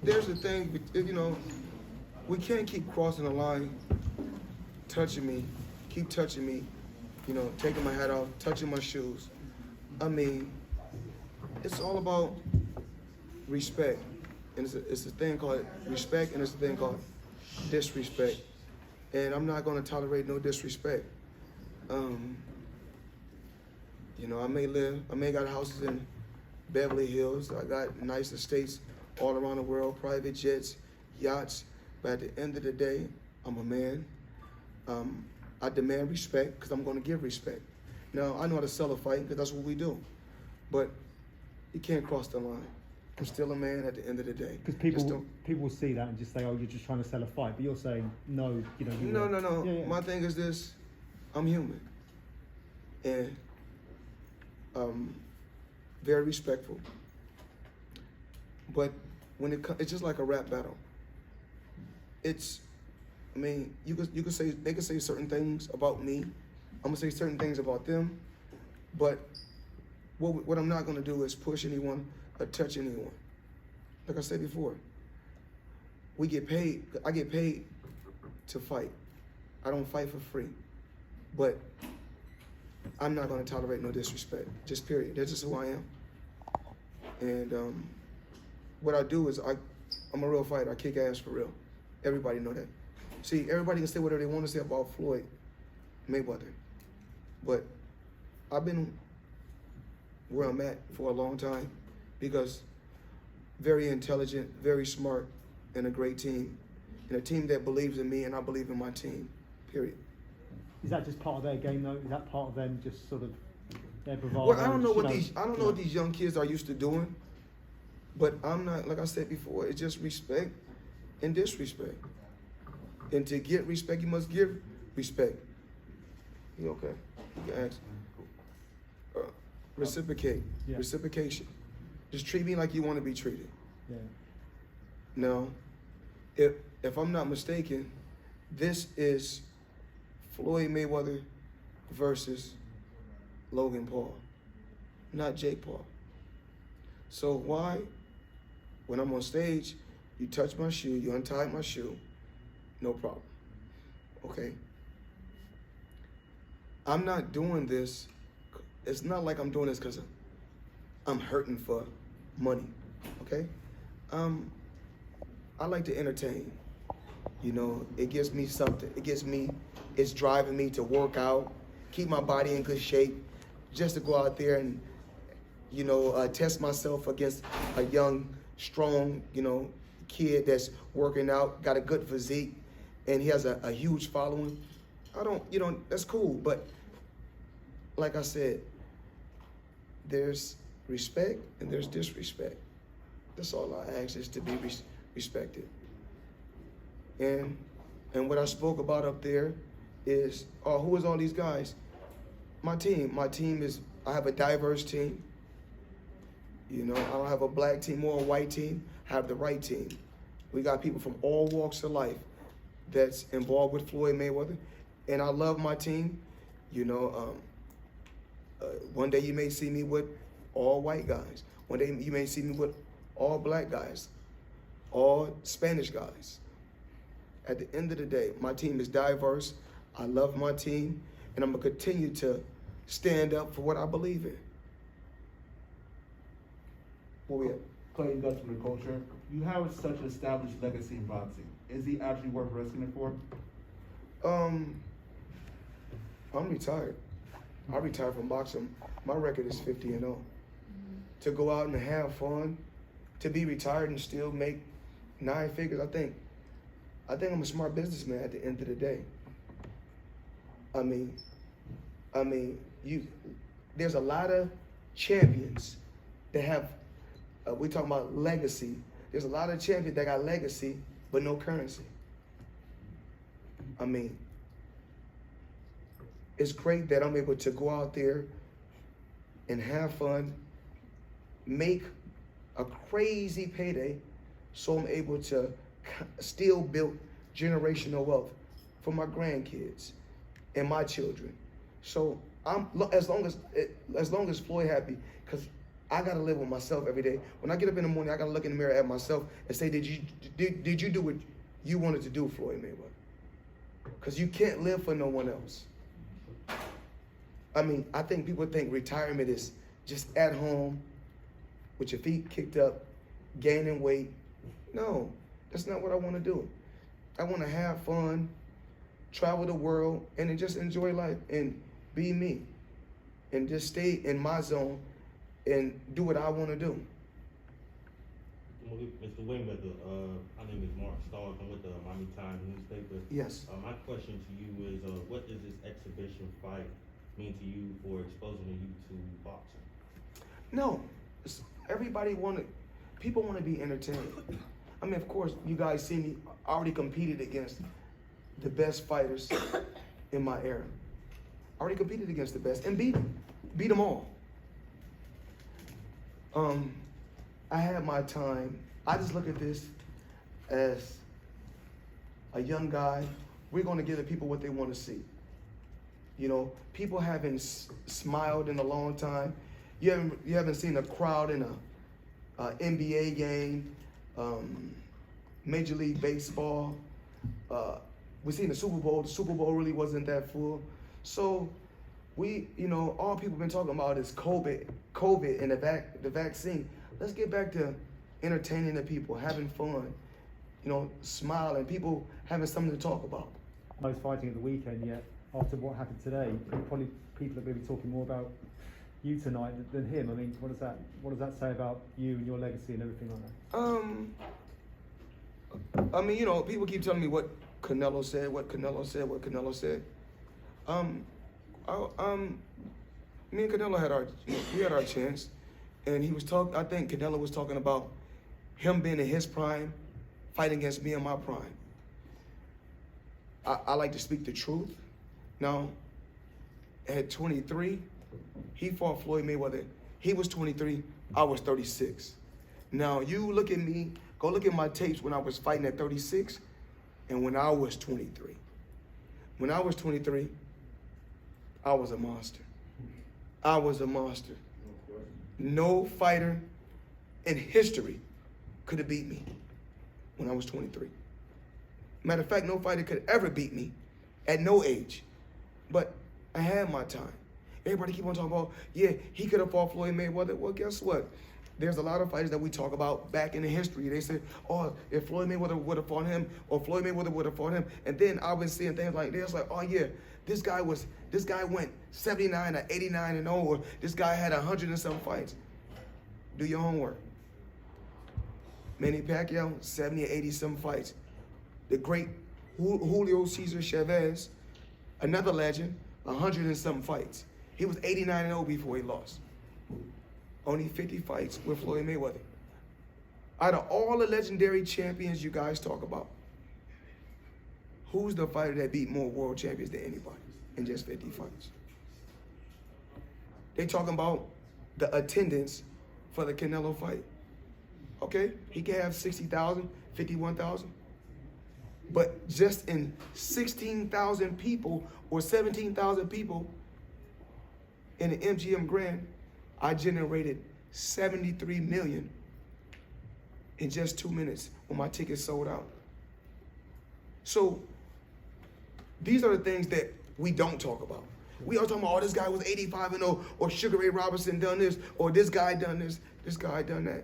there's the thing, we can't keep crossing the line, touching me, keep touching me, taking my hat off, touching my shoes. I mean, it's all about respect. And it's a thing called respect, and it's a thing called disrespect. And I'm not going to tolerate no disrespect. I may got houses in Beverly Hills. I got nice estates all around the world, private jets, yachts. But at the end of the day, I'm a man. I demand respect because I'm going to give respect. Now, I know how to sell a fight because that's what we do. But you can't cross the line. I'm still a man at the end of the day. Because people see that and just say, oh, you're just trying to sell a fight. But you're saying, no, No. Yeah. My thing is this, I'm human. And very respectful. But when it's just like a rap battle. You could say, they could say certain things about me. I'm gonna say certain things about them. But what I'm not gonna do is push anyone or touch anyone. Like I said before, I get paid to fight. I don't fight for free. But I'm not gonna tolerate no disrespect, just period. That's just who I am. And what I do is I'm a real fighter. I kick ass for real. Everybody know that. See, everybody can say whatever they want to say about Floyd Mayweather. But I've been where I'm at for a long time because very intelligent, very smart, and a great team. And a team that believes in me and I believe in my team, period. Is that just part of their game though? Is that part of them just sort of their bravado? Well, I don't know what these young kids are used to doing, but I'm not, like I said before, it's just respect and disrespect. And to get respect, you must give respect. You okay? You can ask. Reciprocate. Yeah. Reciprocation. Just treat me like you want to be treated. Yeah. Now, if I'm not mistaken, this is Floyd Mayweather versus Logan Paul, not Jake Paul. So why, when I'm on stage, you touch my shoe, you untie my shoe, no problem, okay? I'm not doing this, it's not like I'm doing this because I'm hurting for money, okay? I like to entertain, it gives me something, it's driving me to work out, keep my body in good shape, just to go out there and, test myself against a young, strong, kid that's working out, got a good physique, and he has a huge following. That's cool, but like I said, there's respect and there's disrespect. That's all I ask, is to be respected. And what I spoke about up there is, who is all these guys? My team. My team is, I have a diverse team. I don't have a black team or a white team. I have the right team. We got people from all walks of life that's involved with Floyd Mayweather. And I love my team. One day you may see me with all white guys. One day you may see me with all black guys, all Spanish guys. At the end of the day, my team is diverse. I love my team, and I'm gonna continue to stand up for what I believe in. Where we at? Clayton Dutch from the culture. You have such an established legacy in boxing. Is he actually worth risking it for? I'm retired. I retired from boxing. My record is 50-0. To go out and have fun, to be retired and still make 9 figures, I think I'm a smart businessman at the end of the day. There's a lot of champions that have, we talking about legacy. There's a lot of champions that got legacy, but no currency. It's great that I'm able to go out there and have fun, make a crazy payday, so I'm able to still build generational wealth for my grandkids and my children. So as long as Floyd happy, because I gotta live with myself every day. When I get up in the morning, I gotta look in the mirror at myself and say, did you do what you wanted to do, Floyd Mayweather? Because you can't live for no one else. I mean, I think people think retirement is just at home with your feet kicked up, gaining weight. No, that's not what I want to do. I want to have fun, travel the world, and then just enjoy life and be me. And just stay in my zone and do what I want to do. Mr. Mayweather, my name is Mark Stark. I'm with the Miami Times newspaper. Yes. My question to you is, what does this exhibition fight mean to you for exposing you to boxing? No, people want to be entertained. I mean, of course, you guys see me. I already competed against the best fighters in my era. I already competed against the best and beat them all. I had my time. I just look at this as a young guy. We're going to give the people what they want to see. You know, people haven't smiled in a long time. You haven't seen a crowd in a NBA game, Major League Baseball. We've seen the Super Bowl. The Super Bowl really wasn't that full. So all people been talking about is COVID and the vaccine. Let's get back to entertaining the people, having fun, smiling, people having something to talk about. Most fighting at the weekend, yet after what happened today, probably people are going to be talking more about you tonight than him. I mean, what does that say about you and your legacy and everything like that? I mean, people keep telling me what Canelo said. Me and Canelo had our chance, and I think Canelo was talking about him being in his prime, fighting against me in my prime. I like to speak the truth. Now, at 23, he fought Floyd Mayweather. He was 23, I was 36. Now, you look at me, go look at my tapes when I was fighting at 36 and when I was 23. When I was 23, I was a monster. I was a monster. No fighter in history could have beat me when I was 23. Matter of fact, no fighter could ever beat me at no age. But I had my time. Everybody keep on talking about, yeah, he could have fought Floyd Mayweather. Well, guess what? There's a lot of fighters that we talk about back in the history. They say, oh, if Floyd Mayweather would have fought him, or Floyd Mayweather would have fought him. And then I've been seeing things like this, like, oh yeah, this guy went 79 or 89 and 0, or this guy had 100 and some fights. Do your homework. Manny Pacquiao, 70 or 80 some fights. The great Julio Cesar Chavez, another legend, 100 and some fights. He was 89 and 0 before he lost. Only 50 fights with Floyd Mayweather. Out of all the legendary champions you guys talk about, who's the fighter that beat more world champions than anybody in just 50 fights? They talking about the attendance for the Canelo fight. Okay, he can have 60,000, 51,000. But just in 16,000 people or 17,000 people in the MGM Grand, I generated 73 million in just 2 minutes when my tickets sold out. So these are the things that we don't talk about. We are talking about, oh, this guy was 85 and 0, or Sugar Ray Robinson done this, or this guy done this, this guy done that.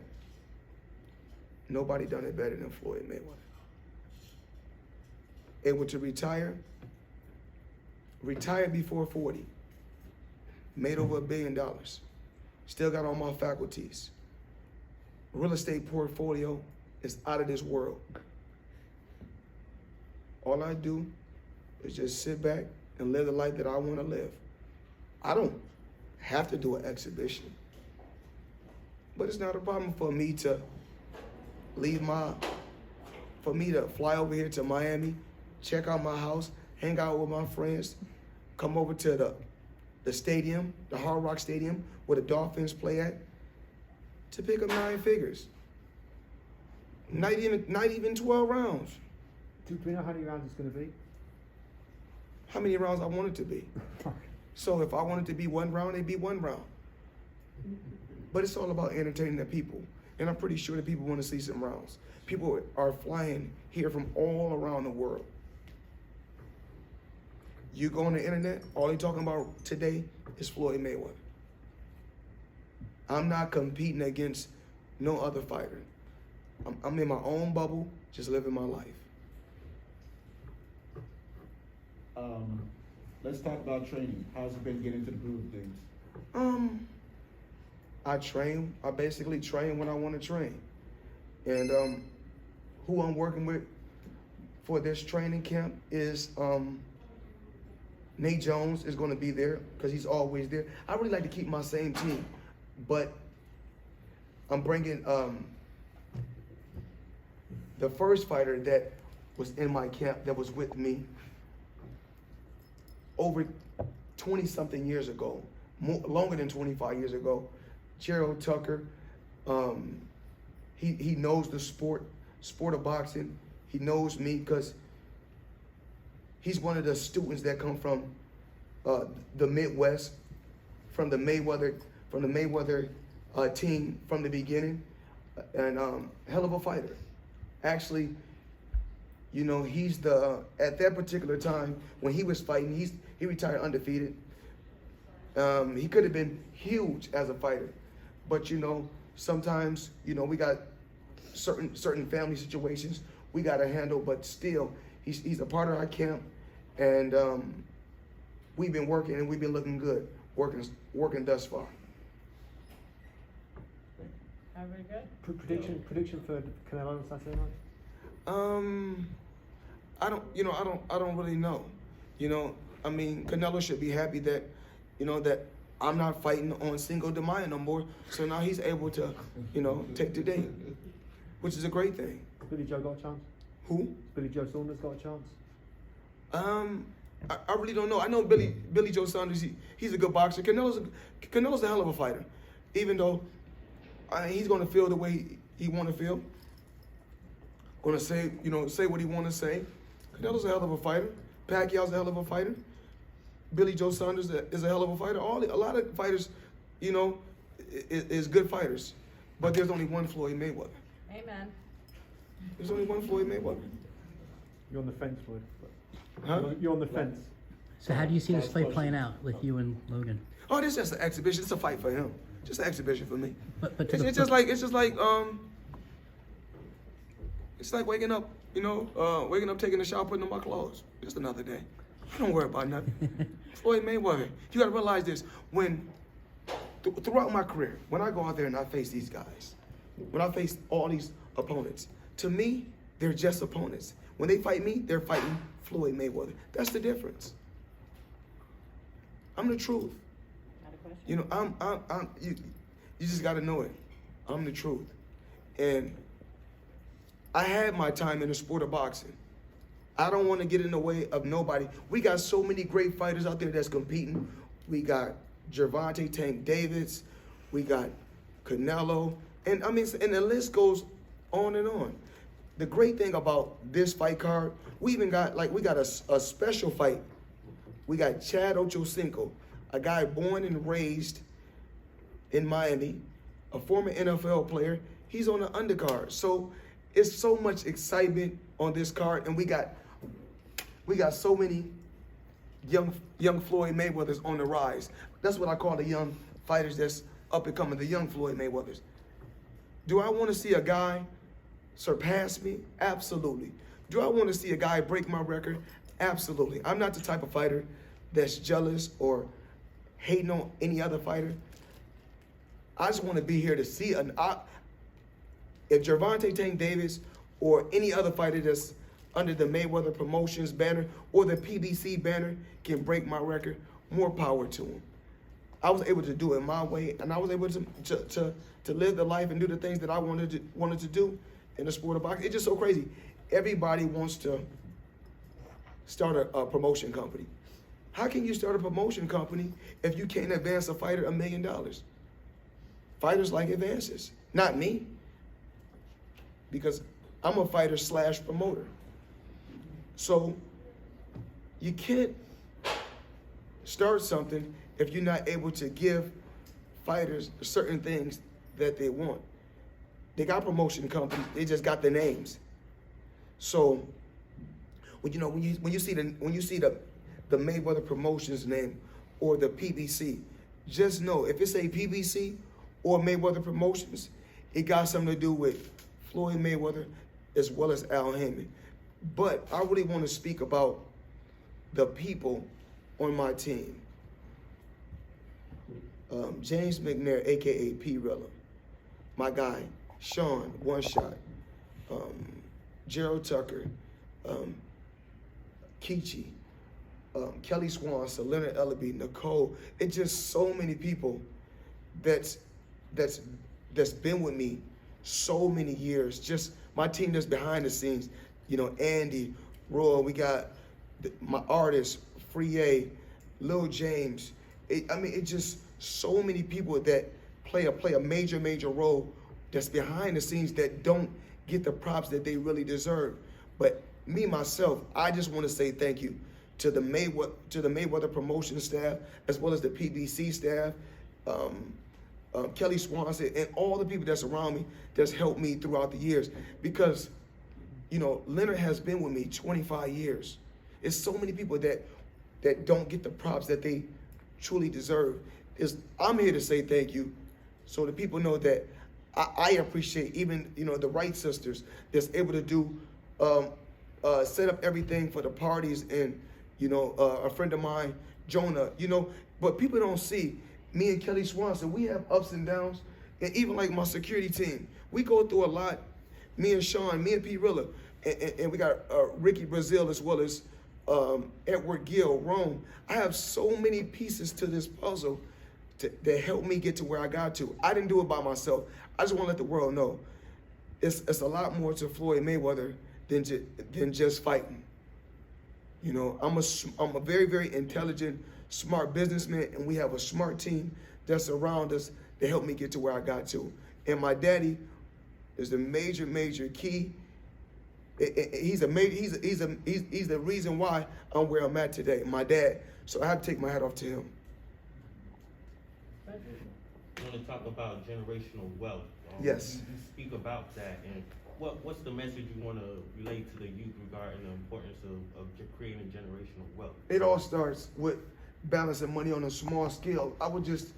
Nobody done it better than Floyd Mayweather. Able to retire before 40, made over $1 billion, still got all my faculties. Real estate portfolio is out of this world. All I do is just sit back and live the life that I want to live. I don't have to do an exhibition, but it's not a problem for me to fly over here to Miami, check out my house, hang out with my friends, come over to the stadium, the Hard Rock Stadium, where the Dolphins play at, to pick up 9 figures. Not even 12 rounds. Do we know how many rounds it's going to be? How many rounds I want it to be. So if I want it to be 1 round, it'd be 1 round. but it's all about entertaining the people. And I'm pretty sure that people want to see some rounds. People are flying here from all around the world. You go on the internet, all they're talking about today is Floyd Mayweather. I'm not competing against no other fighter. I'm in my own bubble, just living my life. Let's talk about training. How's it been getting into the groove of things? I basically train when I want to train. And who I'm working with for this training camp is Nate Jones is going to be there because he's always there. I really like to keep my same team, but I'm bringing the first fighter that was in my camp that was with me over 20-something years ago, longer than 25 years ago. Gerald Tucker, he knows the sport of boxing. He knows me because he's one of the students that come from the Midwest, from the Mayweather team from the beginning, and hell of a fighter. Actually, you know, he's at that particular time when he was fighting, he retired undefeated. He could have been huge as a fighter, but you know, sometimes, you know, we got certain family situations we got to handle, but still, he's a part of our camp, and we've been working and we've been looking good, working thus far. Very good. Prediction for Canelo on Saturday night? I don't really know. You know, I mean, Canelo should be happy that, you know, that I'm not fighting on Cinco de Mayo no more. So now he's able to, you know, take the day, which is a great thing. Billy Joe got a chance? Who? Billy Joe Saunders got a chance? I really don't know. I know Billy Joe Saunders. He's a good boxer. Canelo's a hell of a fighter, even though he's going to feel the way he want to feel. Going to say what he want to say. Canelo's a hell of a fighter. Pacquiao's a hell of a fighter. Billy Joe Saunders is a hell of a fighter. A lot of fighters, you know, is good fighters. But there's only one Floyd Mayweather. Amen. There's only one Floyd Mayweather. You're on the fence, Floyd. Huh? You're on the fence. So how do you see this fight playing out with you and Logan? Oh, this is just an exhibition. It's a fight for him. Just an exhibition for me. But It's just like waking up, you know, taking a shower, putting on my clothes. Just another day. Don't worry about nothing. Floyd Mayweather. You got to realize this. Throughout my career, when I go out there and I face these guys, when I face all these opponents, to me, they're just opponents. When they fight me, they're fighting Floyd Mayweather. That's the difference. I'm the truth. Got a question? You know, you just got to know it. I'm the truth. And I had my time in the sport of boxing. I don't want to get in the way of nobody. We got so many great fighters out there that's competing. We got Gervonta Tank Davis. We got Canelo. And I mean, and the list goes on and on. The great thing about this fight card, we got a special fight. We got Chad Ochocinco, a guy born and raised in Miami, a former NFL player. He's on the undercard. So it's so much excitement on this card, and we got so many young Floyd Mayweathers on the rise. That's what I call the young fighters that's up and coming, the young Floyd Mayweathers. Do I want to see a guy surpass me? Absolutely. Do I want to see a guy break my record? Absolutely. I'm not the type of fighter that's jealous or hating on any other fighter. I just want to be here to see if Gervonta Tank Davis or any other fighter that's under the Mayweather Promotions banner or the PBC banner can break my record, more power to him. I was able to do it my way, and I was able to live the life and do the things that I wanted to do in the sport of boxing. It's just so crazy. Everybody wants to start a promotion company. How can you start a promotion company if you can't advance a fighter $1 million? Fighters like advances, not me, because I'm a fighter / promoter. So you can't start something if you're not able to give fighters certain things that they want. They got promotion companies, they just got the names. So when you see the Mayweather Promotions name or the PBC, just know if it's a PBC or Mayweather Promotions, it got something to do with Floyd Mayweather as well as Al Haymon. But I really want to speak about the people on my team. James McNair, aka P. Rilla, my guy, Sean, One Shot, Gerald Tucker, Keechi, Kelly Swanson, Leonard Ellaby, Nicole. It's just so many people that's been with me so many years. Just my team that's behind the scenes. You know, Andy, Roy, we got my artists, Free, Lil James. It's just so many people that play a major role that's behind the scenes that don't get the props that they really deserve. But me, myself, I just want to say thank you to the Mayweather promotion staff, as well as the PBC staff, Kelly Swanson, and all the people that's around me that's helped me throughout the years. Because, you know, Leonard has been with me 25 years. It's so many people that don't get the props that they truly deserve. I'm here to say thank you, so the people know that I appreciate even, you know, the Wright sisters that's able to do set up everything for the parties, and, you know, a friend of mine, Jonah, you know, but people don't see me and Kelly Swanson. We have ups and downs, and even like my security team, we go through a lot. Me and Sean, me and P. Rilla, and we got Ricky Brazil as well as Edward Gill, Rome. I have so many pieces to this puzzle that helped me get to where I got to. I didn't do it by myself. I just want to let the world know it's a lot more to Floyd Mayweather than just fighting. You know, I'm a very, very intelligent, smart businessman, and we have a smart team that's around us to help me get to where I got to. And my daddy is the major key. He's the reason why I'm where I'm at today. My dad. So I have to take my hat off to him. I want to talk about generational wealth. Yes. You speak about that, and what's the message you want to relate to the youth regarding the importance of creating generational wealth? It all starts with balancing money on a small scale. I was just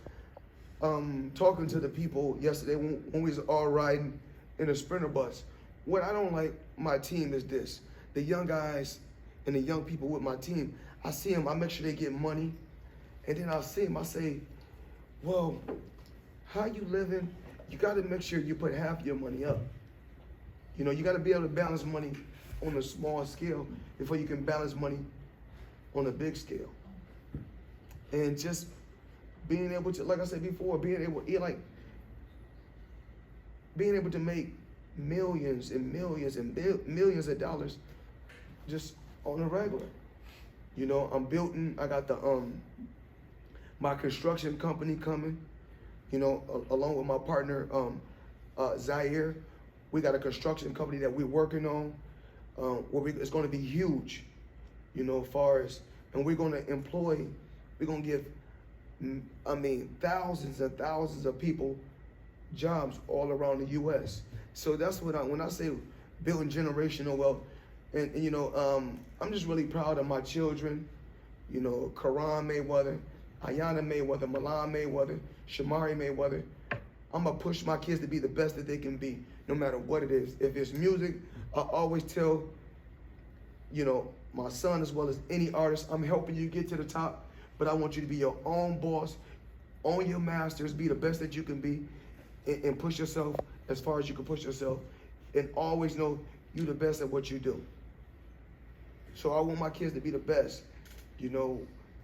talking to the people yesterday when we was all riding in a Sprinter bus. What I don't like my team is this. The young guys and the young people with my team, I see them, I make sure they get money, and then I see them, I say, well, how you living? You got to make sure you put half your money up. You know, you got to be able to balance money on a small scale before you can balance money on a big scale. And just being able to, like I said before, being able to make millions and millions and millions of dollars just on a regular. You know, I got the my construction company coming, you know, along with my partner Zaire. We got a construction company that we're working on, it's going to be huge, you know, and we're going to give, thousands and thousands of people jobs all around the U.S. So that's when I say building generational wealth, and you know, I'm just really proud of my children, you know, Karan Mayweather, Ayanna Mayweather, Milan Mayweather, Shamari Mayweather. I'm gonna push my kids to be the best that they can be, no matter what it is. If it's music, I always tell, you know, my son as well as any artist, I'm helping you get to the top, but I want you to be your own boss, own your masters, be the best that you can be, and push yourself as far as you can push yourself, and always know you're the best at what you do. So I want my kids to be the best. You know,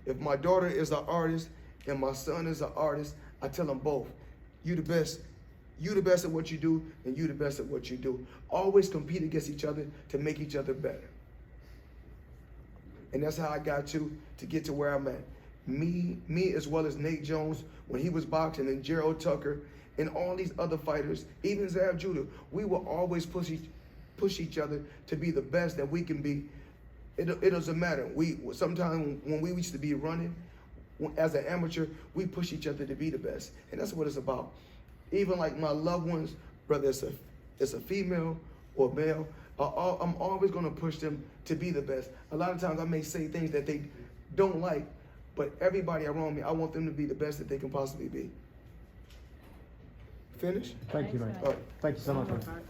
if my daughter is an artist and my son is an artist, I tell them both, you the best. You the best at what you do, and you the best at what you do. Always compete against each other to make each other better. And that's how I got to get to where I'm at. Me as well as Nate Jones, when he was boxing, and Gerald Tucker, and all these other fighters, even Zav Judah, we will always push each other to be the best that we can be. It doesn't matter. Sometimes when we used to be running, as an amateur, we push each other to be the best, and that's what it's about. Even like my loved ones, whether it's a female or male, I'm always going to push them to be the best. A lot of times I may say things that they don't like, but everybody around me, I want them to be the best that they can possibly be. Finish? Thank you, mate. Thanks, All right. Thank you so much, man. All right.